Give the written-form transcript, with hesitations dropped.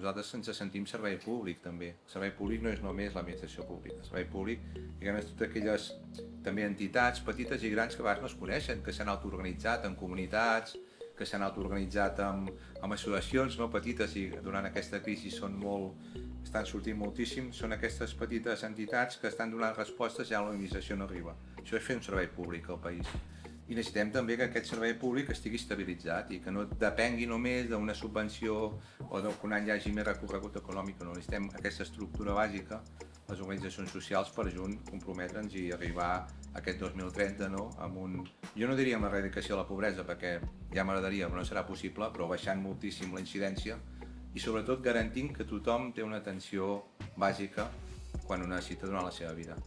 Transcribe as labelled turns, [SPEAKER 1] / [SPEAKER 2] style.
[SPEAKER 1] nosaltres ens sentim servei públic també. El servei públic no és només l'administració pública. El servei públic, diguem, és totes aquelles també entitats petites i grans que a vegades no es coneixen, que s'han autoorganitzat en comunitats, que s'han autoorganitzat amb associacions no petites i durant aquesta crisi estan sortint moltíssim, són aquestes petites entitats que estan donant respostes ja on l'administració no arriba. Això és fer un servei públic al país. I necessitem també que aquest servei públic estigui estabilitzat i que no depengui només d'una subvenció o que un any hi hagi més recorregut econòmic. No necessitem aquesta estructura bàsica, les organitzacions socials, per junt comprometre'ns i arribar a aquest 2030 amb jo no diria amb l'erradicació de la pobresa, perquè ja m'agradaria, però no serà possible, però baixant moltíssim la incidència i sobretot garantint que tothom té una atenció bàsica quan ho necessita durant la seva vida.